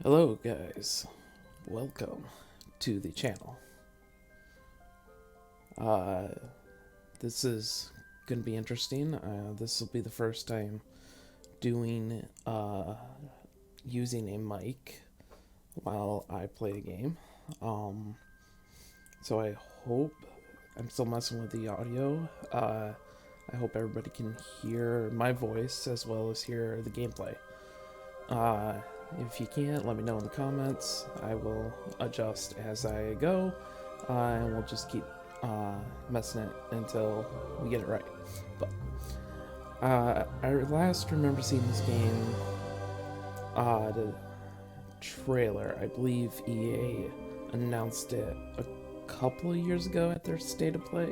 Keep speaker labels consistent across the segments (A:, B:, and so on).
A: Hello guys, welcome to the channel. Uh, this is gonna be interesting. This will be the first time doing using a mic while I play a game. So I hope I'm still messing with the audio. I hope everybody can hear my voice as well as hear the gameplay. If you can't, let me know in the comments. I will adjust as I go, and we'll just keep messing it until we get it right. But I last remember seeing this game, the trailer. I believe EA announced it a couple of years ago at their State of Play.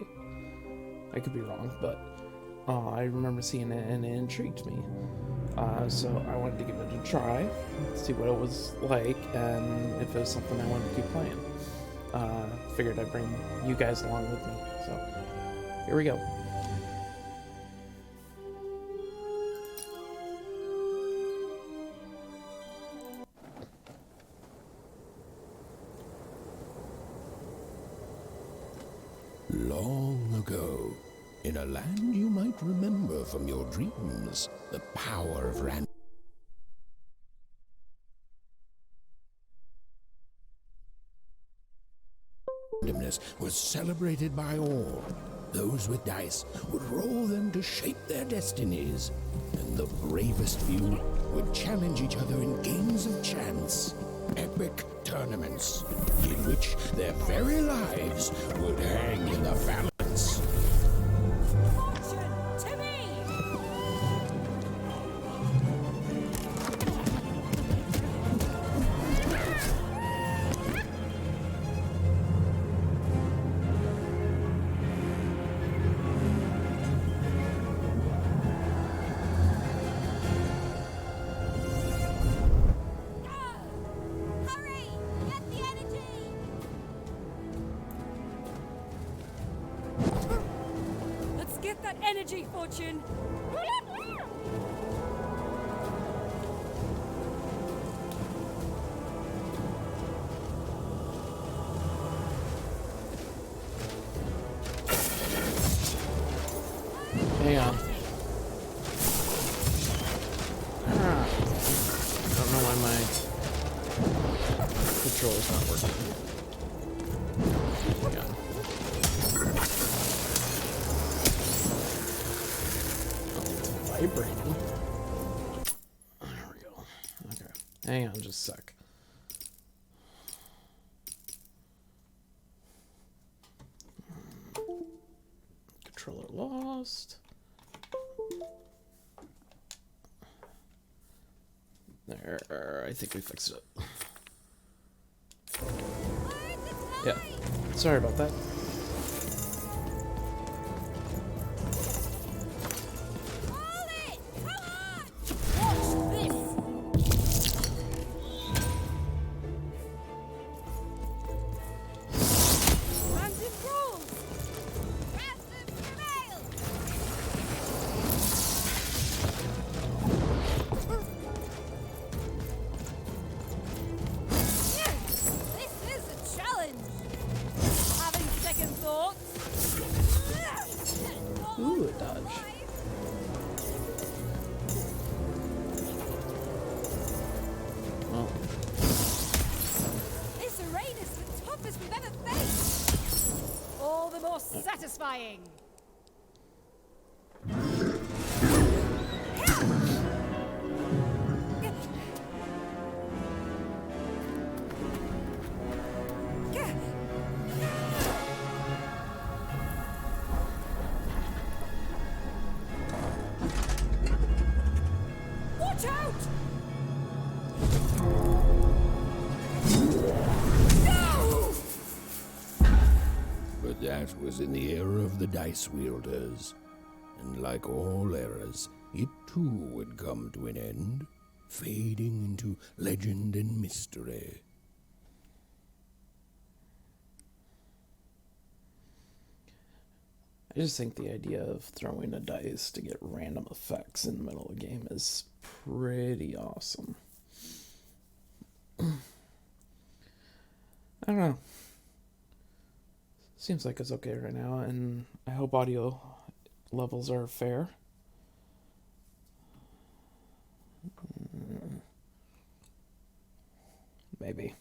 A: I could be wrong, but I remember seeing it and it intrigued me. So I wanted to give it a try, see what it was like, and if it was something I wanted to keep playing. Figured I'd bring you guys along with me. So here we go.
B: Long ago, in a land you might remember from your dreams, the power of randomness was celebrated by all. Those with dice would roll them to shape their destinies, and the bravest few would challenge each other in games of chance. Epic tournaments in which their very lives would hang in the balance.
C: Fortune to me! Hurry! Get the energy! Let's get that energy, Fortune!
A: Hang on. Don't know why my controller's not working. Hang on. Oh, it's vibrating. There we go. Okay. Hang on just a sec. Controller lost. There, I think we fixed it. Yeah, sorry about that.
C: Hold it! Come on! Watch this! Random rules! Random prevail! This is a challenge! Having second thoughts?
A: Ooh, a dodge. Well,
C: This arena is the toughest we've ever faced! All the more satisfying! Watch out! No!
B: But that was in the era of the dice wielders, and like all eras, it too would come to an end, fading into legend and mystery.
A: I just think the idea of throwing a dice to get random effects in the middle of a game is pretty awesome. I don't know. Seems like it's okay right now, and I hope audio levels are fair. Maybe.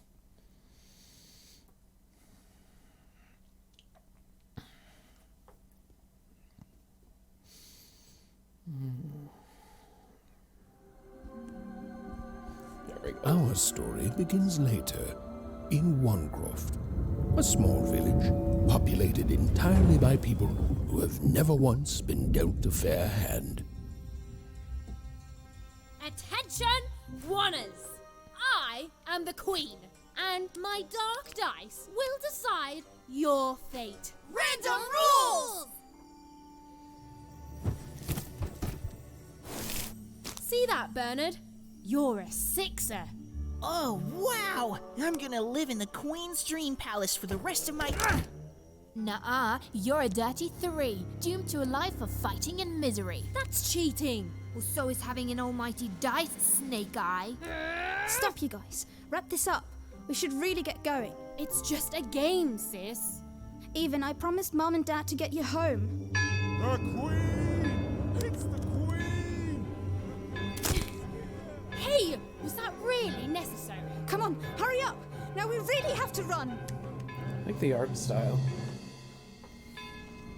A: There we go.
B: Our story begins later, in Onecroft, a small village populated entirely by people who have never once been dealt a fair hand.
C: Attention, Wanners! I am the Queen, and my dark dice will decide your fate. Random rules! See that, Bernard? You're a sixer.
D: Oh, wow! I'm gonna live in the Queen's Dream Palace for the rest of my...
E: Nuh-uh, you're a dirty 3, doomed to a life of fighting and misery.
C: That's cheating.
E: Well, so is having an almighty dice, Snake Eye.
F: Stop, you guys. Wrap this up. We should really get going.
C: It's just a game, sis.
F: Even I promised Mom and Dad to get you home.
G: The Queen! It's the Queen!
C: Hey, was that really necessary?
F: Come on, hurry up! Now we really have to run!
A: I like the art style.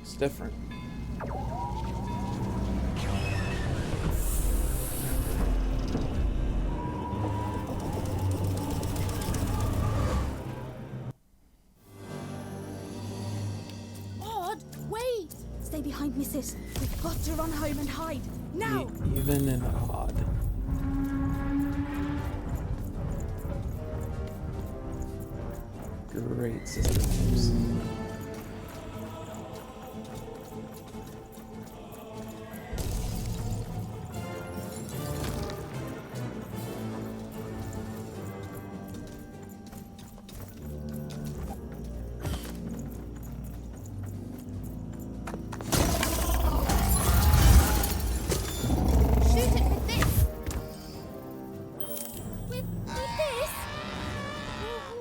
A: It's different.
C: Odd, wait!
F: Stay behind me, sis. We've got to run home and hide. Now!
A: Even and odd. Great sister names.
C: Shoot it with this! With this?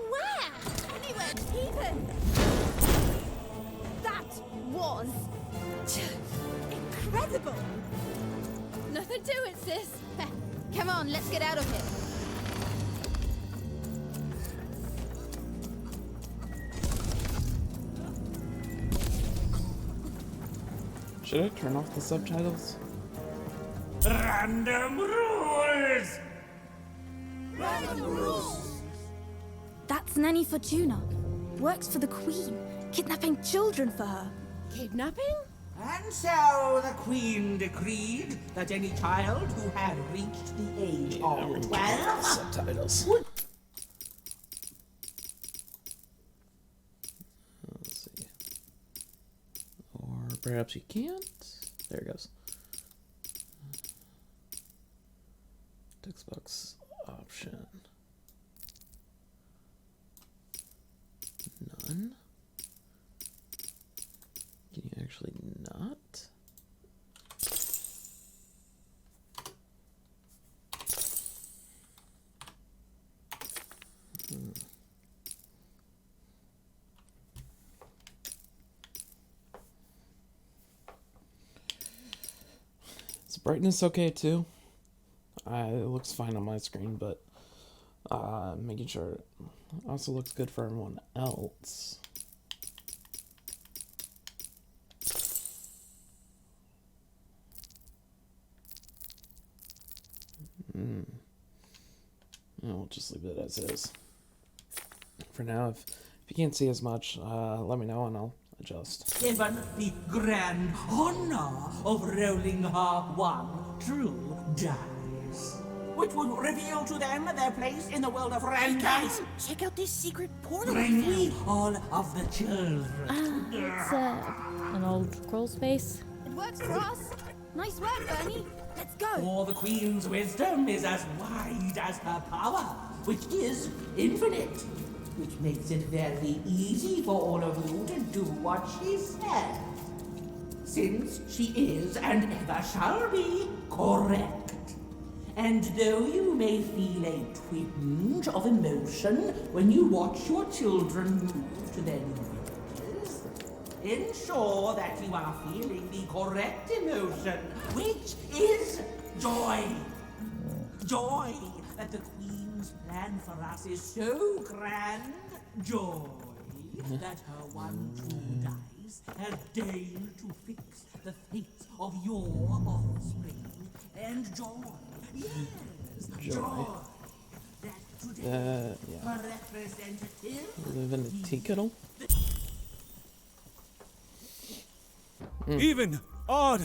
C: Where?
F: Anywhere, even! That was... incredible!
C: Nothing to it, sis.
F: Come on, let's get out of here.
A: Should I turn off the subtitles?
G: Random rules!
F: That's Nanny Fortuna. Works for the Queen, kidnapping children for her.
C: Kidnapping?
H: And so the Queen decreed that any child who had reached the age of 12
A: Subtitles. Let's see. Or perhaps you can't. There it goes. Text box option. None. Can you actually not? Is brightness okay too? It looks fine on my screen, but making sure it also looks good for everyone else. We'll just leave it as is. For now, if you can't see as much, let me know and I'll adjust.
H: given the grand honor of rolling her one true dice, which would reveal to them their place in the world of random.
D: Guys, check out this secret portal.
H: Bring me all of the children.
E: It's an old crawl space.
F: It works for us. Nice work, Bernie. Let's go.
H: For the Queen's wisdom is as wide as her power, which is infinite, which makes it very easy for all of you to do what she said, since she is and ever shall be correct. And though you may feel a twinge of emotion when you watch your children move to their new villages, ensure that you are feeling the correct emotion, which is joy. Joy that the Queen's plan for us is so grand. Joy that her one true dice has deigned to fix the fate of your offspring. And joy, yes, joy. That today,
A: Yeah.
H: her representative
A: Live in a tea kettle?
G: Even! Odd!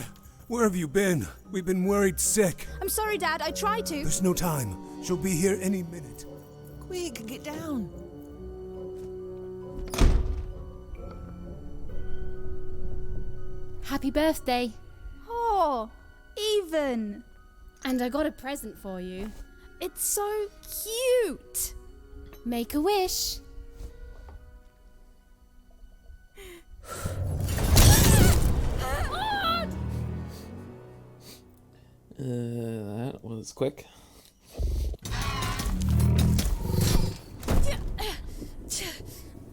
G: Where have you been? We've been worried sick.
F: I'm sorry, Dad. I tried to.
G: There's no time. She'll be here any minute.
D: Quick, get down.
C: Happy birthday.
F: Oh, Even.
C: And I got a present for you.
F: It's so cute.
C: Make a wish.
A: That was quick.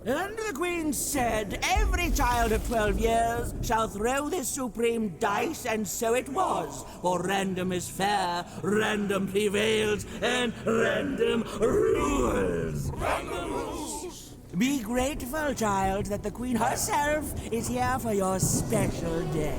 H: And the Queen said, every child of 12 years shall throw this supreme dice, and so it was. For random is fair, random prevails, and random rules. Random rules! Be grateful, child, that the Queen herself is here for your special day.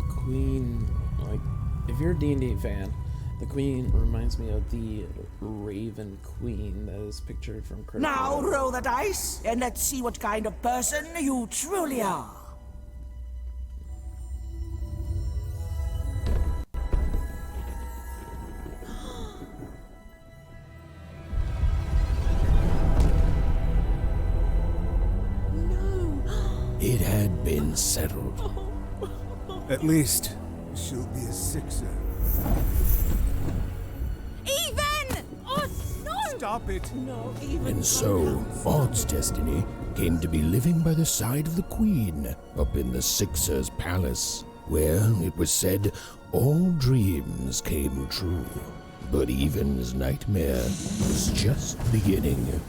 A: Queen, like, if you're a D&D fan, the Queen reminds me of the Raven Queen that is pictured from Critical
H: Now
A: Role.
H: roll the dice, and let's see what kind of person you truly are.
B: It had been settled.
G: At least, she'll be a sixer.
F: Even! Oh, no!
G: Stop it!
B: And so, Odd's destiny came to be living by the side of the Queen up in the Sixer's palace, where, it was said, all dreams came true. But Even's nightmare was just beginning.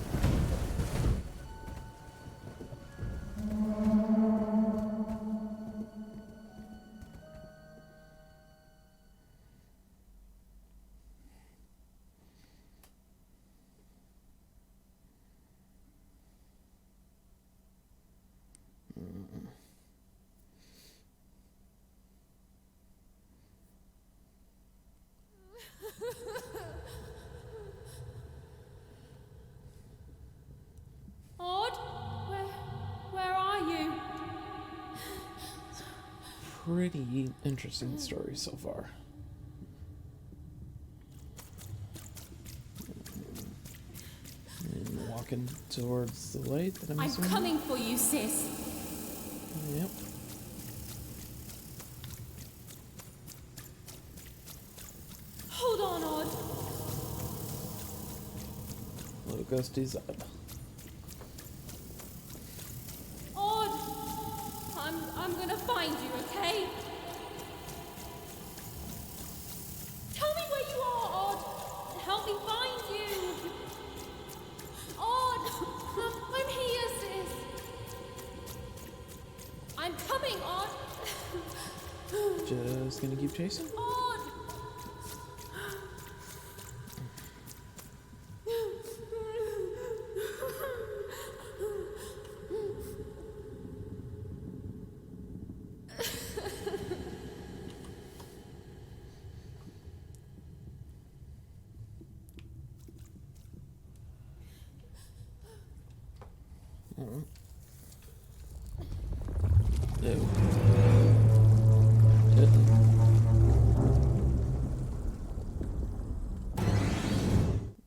C: Odd? Where are you?
A: Pretty interesting story so far. And walking towards the light that I'm
C: I'm
A: assuming?
C: coming for you, sis.
A: Yep.
C: Hold on, Odd.
A: Little Ghosty's up.
C: Odd. I'm gonna find you, okay? Tell me where you are, Odd. Help me find you. Odd. I'm here, sis. I'm coming, Odd.
A: Just gonna keep chasing?
C: Odd.
A: No.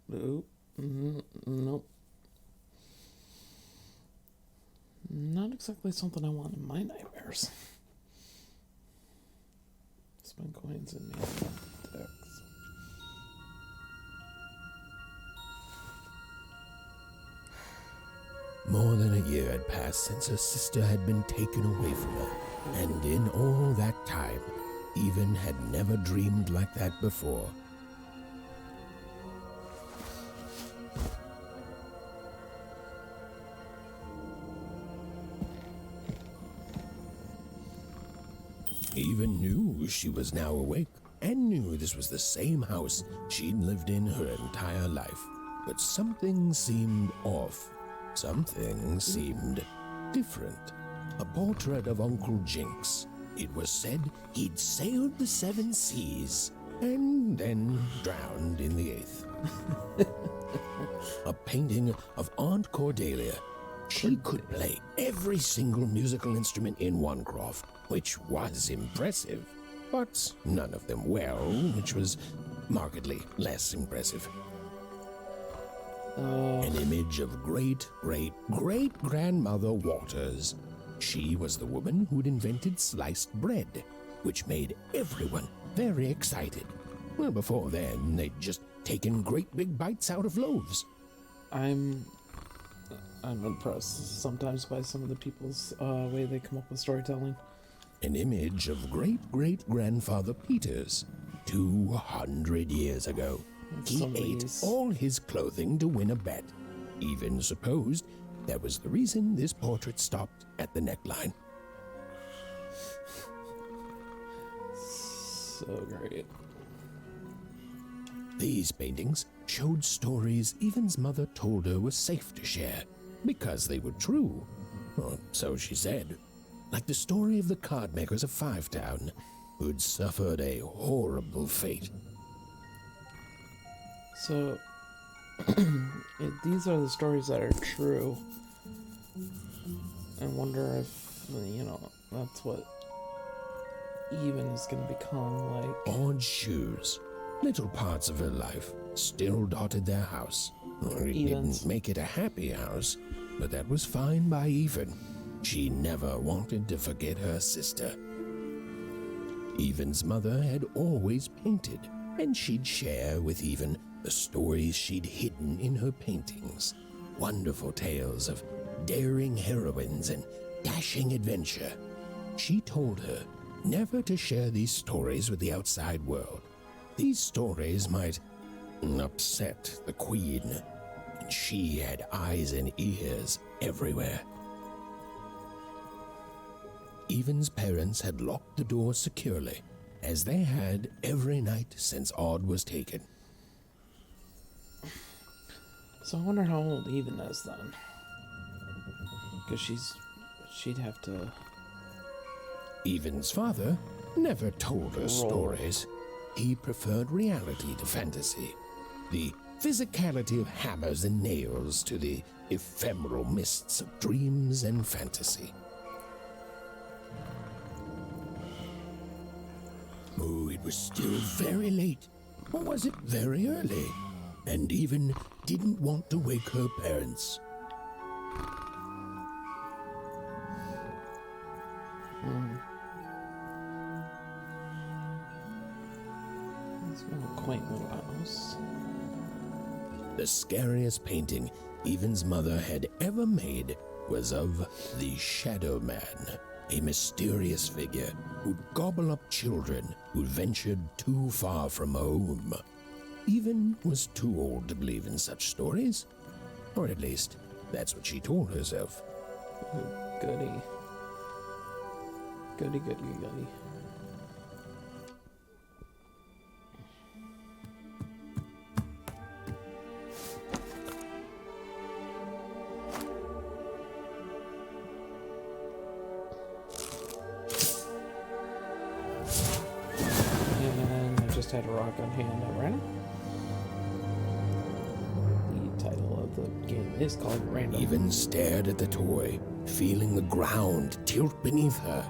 A: Nope. Nope. Not exactly something I want in my nightmares. Spend coins and mana decks.
B: More than a year had passed since her sister had been taken away from her, and in all that time, Even had never dreamed like that before. Even knew she was now awake, and knew this was the same house she'd lived in her entire life. But something seemed off. Something seemed different. A portrait of Uncle Jinx. It was said he'd sailed the 7 seas and then drowned in the 8th. A painting of Aunt Cordelia. She could play every single musical instrument in Onecroft, which was impressive, but none of them well, which was markedly less impressive. An image of great-great-great-grandmother Waters. She was the woman who'd invented sliced bread, which made everyone very excited. Well, before then, they'd just taken great big bites out of loaves.
A: I'm impressed sometimes by some of the people's way they come up with storytelling.
B: An image of great-great-grandfather Peters, 200 years ago. He ate all his clothing to win a bet. Even supposed that was the reason this portrait stopped at the neckline.
A: So great.
B: These paintings showed stories Even's mother told her were safe to share, because they were true. Or so she said. Like the story of the card makers of Fivetown, who'd suffered a horrible fate.
A: So, these are the stories that are true. I wonder if, that's what Even is going to become like.
B: Odd shoes. Little parts of her life still dotted their house. It didn't make it a happy house, but that was fine by Even. She never wanted to forget her sister. Even's mother had always painted, and she'd share with Even the stories she'd hidden in her paintings. Wonderful tales of daring heroines and dashing adventure. She told her never to share these stories with the outside world. These stories might upset the Queen, and she had eyes and ears everywhere. Even's parents had locked the door securely, as they had every night since Odd was taken.
A: So I wonder how old Even is then. Because she'd have to.
B: Even's father never told her stories. He preferred reality to fantasy. The physicality of hammers and nails to the ephemeral mists of dreams and fantasy. Oh, it was still very late. Or was it very early? And Even didn't want to wake her parents.
A: It's a quaint little house.
B: The scariest painting Even's mother had ever made was of the Shadow Man, a mysterious figure who'd gobble up children who ventured too far from home. Even was too old to believe in such stories. Or at least, that's what she told herself.
A: Goody. Goody, goody, goody. And I just had a rock on hand at random. The title of the game is called Random.
B: Even stared at the toy, feeling the ground tilt beneath her.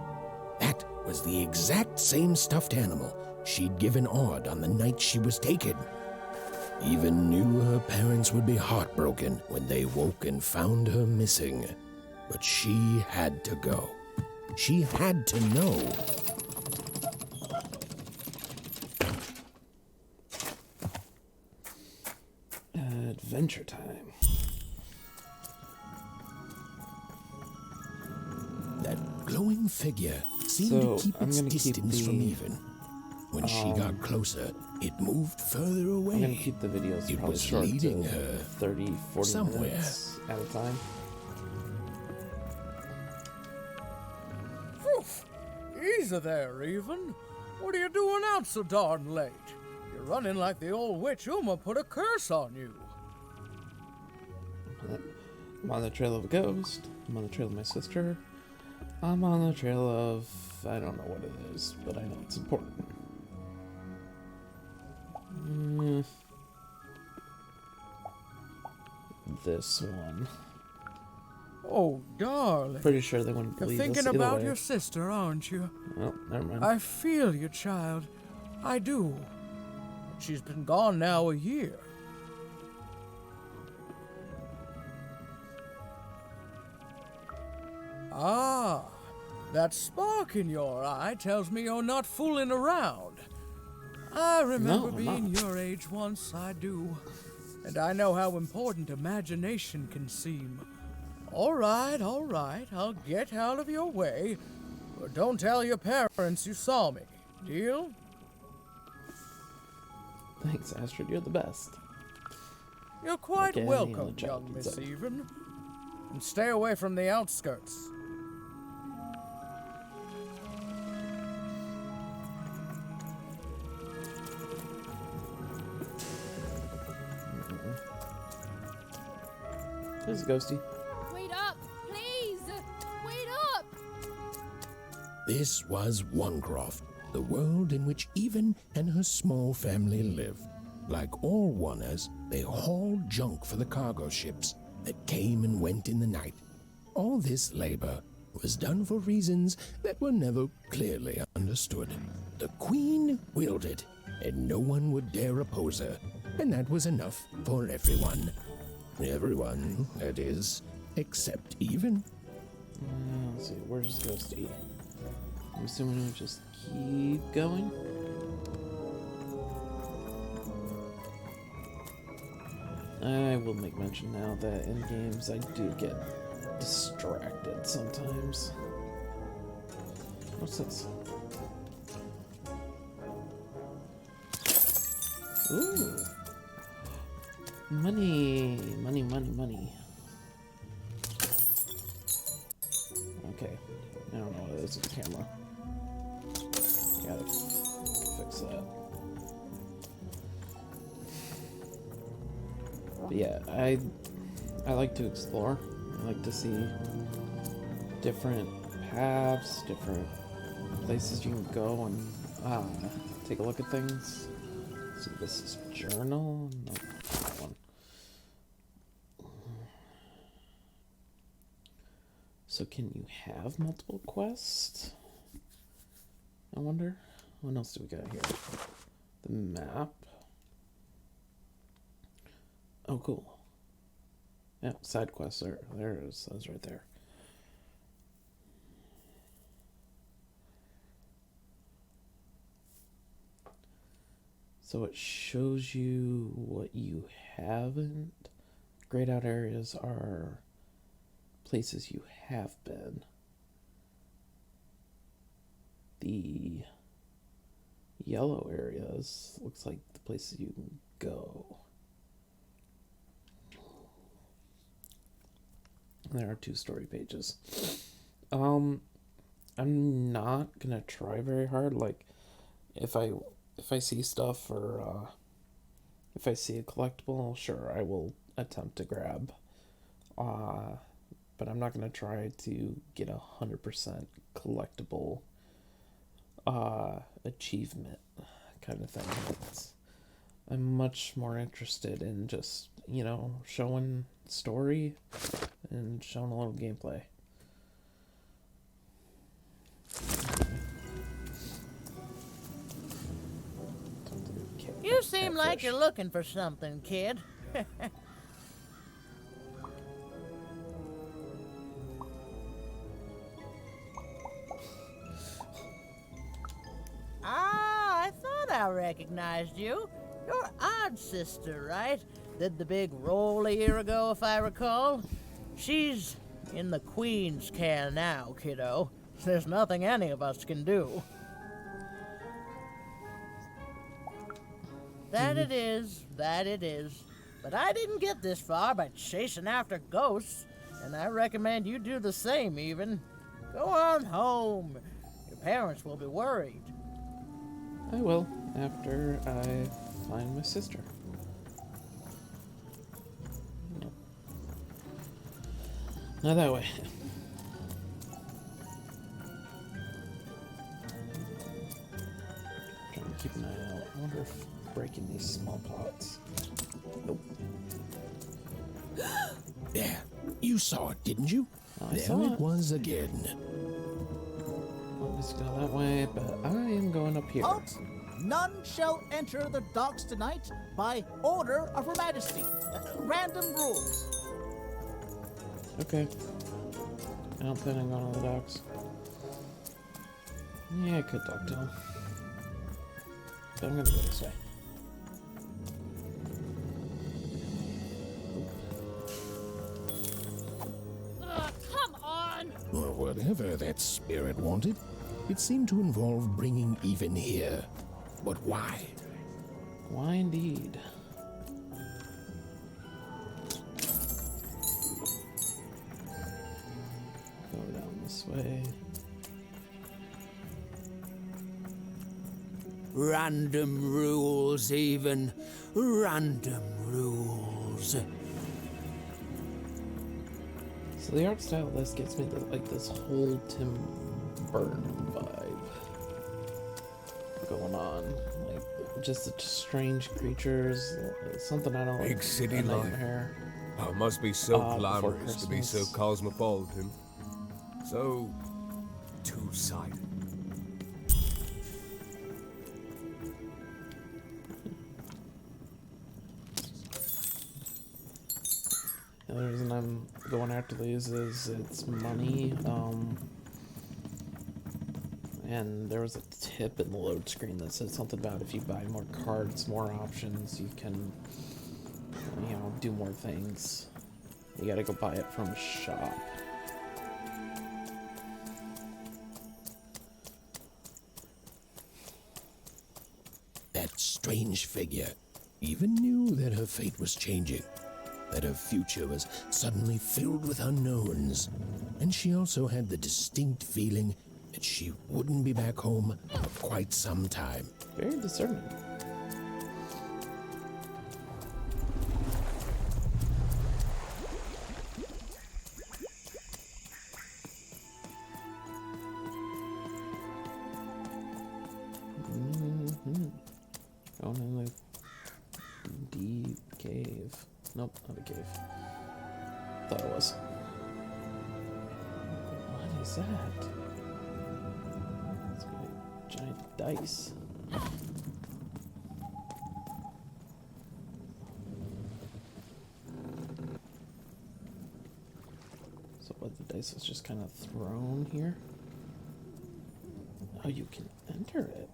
B: That was the exact same stuffed animal she'd given Odd on the night she was taken. Even knew her parents would be heartbroken when they woke and found her missing. But she had to go. She had to know.
A: Adventure time.
B: glowing figure seemed
A: So,
B: to keep
A: I'm
B: its
A: gonna keep
B: distance from
A: the,
B: even. When she got closer, it moved further away.
A: I'm gonna keep the videos
B: It
A: probably
B: was
A: short
B: leading
A: to
B: her
A: 30, 40
B: somewhere.
A: minutes at a time.
I: Poof! Easy there, Even. What are you doing out so darn late? You're running like the old witch Uma put a curse on you.
A: I'm on the trail of a ghost. I'm on the trail of my sister. I'm on the trail of... I don't know what it is, but I know it's important. This one.
I: Oh, darling.
A: Pretty sure they wouldn't
I: You're
A: believe
I: thinking
A: us either
I: about
A: way.
I: your sister, aren't you?
A: Oh, never mind.
I: I feel you, child. I do. She's been gone now a year. Ah, that spark in your eye tells me you're not fooling around. I remember
A: No, I'm
I: being
A: not.
I: your age once, I do. And I know how important imagination can seem. All right, I'll get out of your way. But don't tell your parents you saw me. Deal?
A: Thanks, Astrid. You're the best.
I: You're quite
A: Like any
I: welcome,
A: other child
I: young
A: would
I: Miss
A: say.
I: Even. And stay away from the outskirts.
A: There's a ghosty.
C: Wait up, please! Wait up!
B: This was Onecroft, the world in which Even and her small family lived. Like all Oners, they hauled junk for the cargo ships that came and went in the night. All this labor was done for reasons that were never clearly understood. The Queen willed it, and no one would dare oppose her, and that was enough for everyone. Everyone, that is, except Even.
A: Let's see, where's Ghosty? I'm assuming we just keep going. I will make mention now that in games I do get distracted sometimes. What's this? Ooh. Money, money, money, money. Okay, I don't know what it is with the camera. Gotta fix that. But yeah, I like to explore. I like to see different paths, different places you can go and take a look at things. So this is journal. No, that one. So can you have multiple quests? I wonder. What else do we got here? The map. Oh, cool. Yeah, side quests. There it is. That's right there. So it shows you what you haven't. Grayed out areas are places you have been. The yellow areas looks like the places you can go. There are 2 story pages. I'm not gonna try very hard. Like, if I see stuff or if I see a collectible, sure, I will attempt to grab. But I'm not gonna try to get 100% collectible achievement kind of thing. I'm much more interested in just, showing story and showing a little gameplay.
J: You seem like you're looking for something, kid. I thought I recognized you. You're Odd Sister, right? Did the big roll a year ago, if I recall. She's in the Queen's care now, kiddo. There's nothing any of us can do. That it is. But I didn't get this far by chasing after ghosts, and I recommend you do the same, even. Go on home. Your parents will be worried.
A: I will, after I find my sister. Nope. Not that way. Trying to keep an eye out. I wonder if breaking these small pots. Nope.
B: There, you saw it, didn't you?
A: I
B: There
A: saw
B: it
A: it.
B: was again.
A: Let's go that way, but I am going up here.
K: Halt! None shall enter the docks tonight by order of Her Majesty. Random rules.
A: Okay. I don't plan on going on the docks. Yeah, I could talk to him. But I'm gonna go this way.
C: Come on!
B: Or whatever that spirit wanted, it seemed to involve bringing even here. But why?
A: Why indeed? Go down this way.
B: Random rules, even. Random rules.
A: So the art style of this gets me like this whole Tim Burton vibe going on. Like just the strange creatures, something I don't like.
G: Big city
A: a
G: life.
A: nightmare.
G: Oh, it must be so
A: Before
G: glamorous to be so
A: Christmas.
G: cosmopolitan. So two-sided.
A: The other reason I'm going after these is it's money. And there was a tip in the load screen that said something about if you buy more cards, more options, you can, you know, do more things. You gotta go buy it from a shop.
B: That strange figure even knew that her fate was changing, that her future was suddenly filled with unknowns, and she also had the distinct feeling that she wouldn't be back home for quite some time.
A: Very discerning. Going in the deep cave. Nope, not a cave. Thought it was. What is that? It's got a giant dice. So what, the dice was just kind of thrown here? Oh, you can enter it.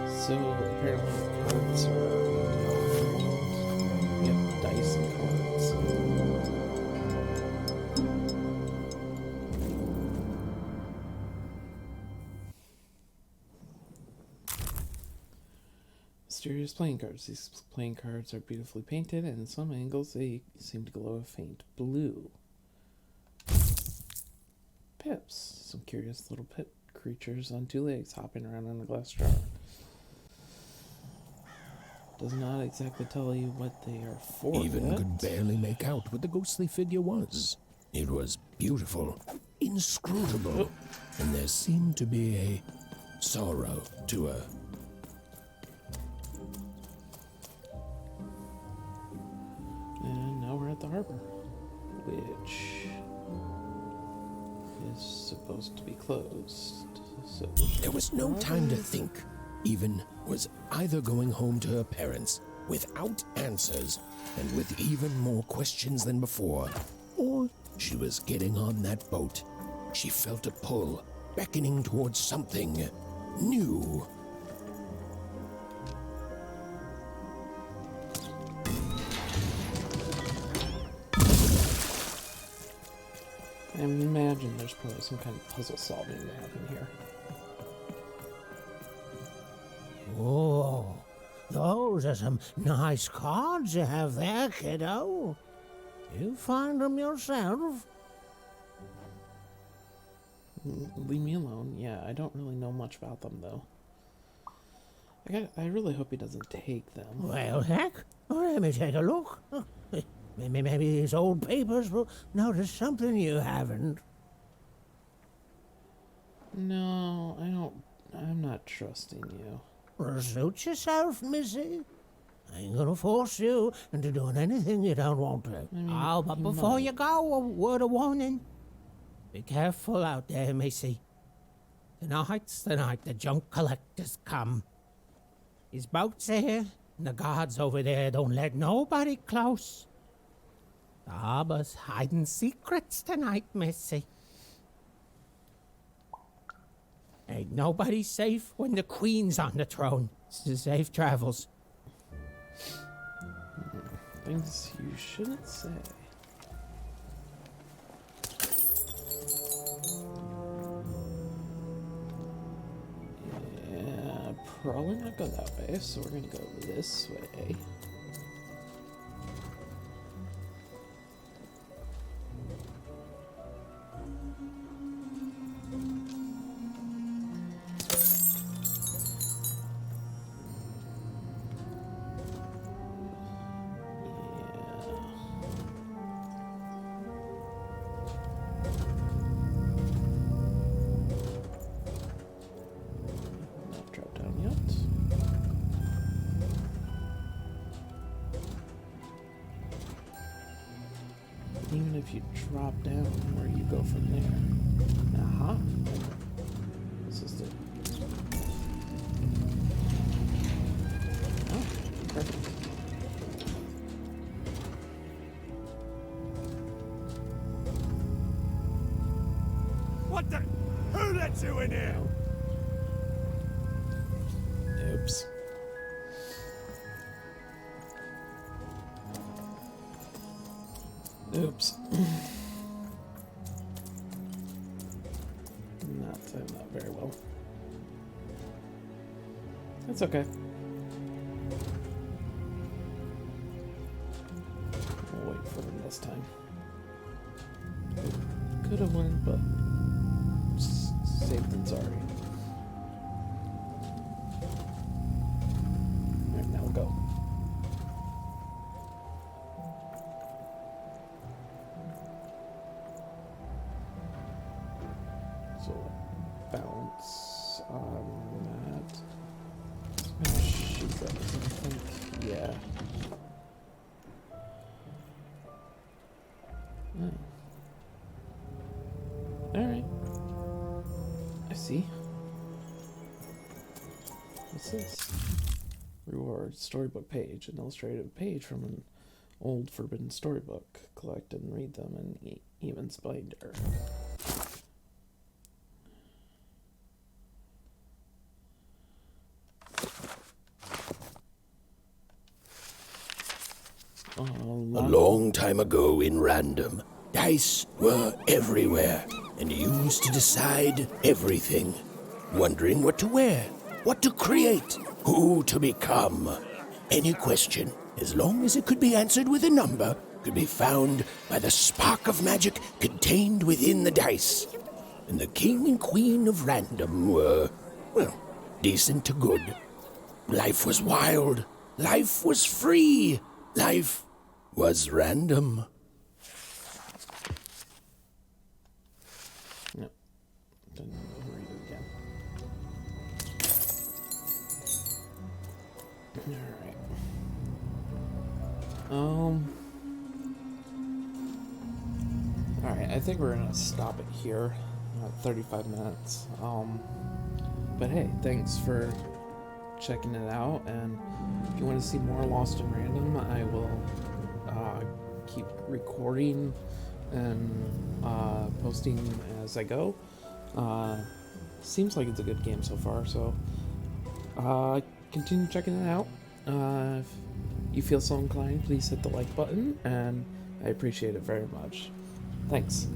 A: So apparently the cards are yep, dice and cards. Mysterious playing cards. These playing cards are beautifully painted, and in some angles they seem to glow a faint blue. Pips. Some curious little pip creatures on two legs hopping around in a glass jar. Does not exactly tell you what they are for.
B: Even
A: yet.
B: could barely make out what the ghostly figure was. It was beautiful, inscrutable, and there seemed to be a sorrow to her.
A: And now we're at the harbor, which is supposed to be closed. So
B: There was no time to think. even was either going home to her parents without answers and with even more questions than before, or she was getting on that boat. She felt a pull, beckoning towards something new.
A: I imagine there's probably some kind of puzzle solving to happen here.
J: Oh, those are some nice cards you have there, kiddo. You find them yourself?
A: Leave me alone. Yeah, I don't really know much about them, though. I really hope he doesn't take them.
J: Well, heck, let me take a look. Maybe these old papers will notice something you haven't.
A: No, I'm not trusting you.
J: Well, suit yourself, missy. I ain't gonna force you into doing anything you don't want to. But before you go, a word of warning. Be careful out there, missy. Tonight's the night the junk collectors come. His boat's here, and the guards over there don't let nobody close. The harbor's hiding secrets tonight, missy. Ain't nobody safe when the queen's on the throne. Safe travels.
A: Things you shouldn't say. Yeah, probably not go that way, so we're gonna go this way. Even if you drop down, where you go from there? Aha. This is the... Oh, perfect.
G: What the? Who let you in here?
A: Oops. Oops. Not very well. That's okay. We'll wait for them this time. Could have won, but safe than sorry. Alright, now we'll go. So bounce on that. Maybe shoot that, I think. Yeah. Alright. I see. What's this? Reward storybook page. An illustrated page from an old forbidden storybook. Collect and read them in Eamon's binder.
B: A long time ago in Random, dice were everywhere and used to decide everything. Wondering what to wear, what to create, who to become. Any question, as long as it could be answered with a number, could be found by the spark of magic contained within the dice. And the king and queen of Random were, well, decent to good. Life was wild. Life was free. Life was random.
A: No. Didn't read it again. Alright. Alright, I think we're gonna stop it here. 35 minutes. But hey, thanks for checking it out, and if you want to see more Lost in Random, I will keep recording and posting as I go. Seems like it's a good game so far, so continue checking it out. If you feel so inclined, please hit the like button, and I appreciate it very much. Thanks.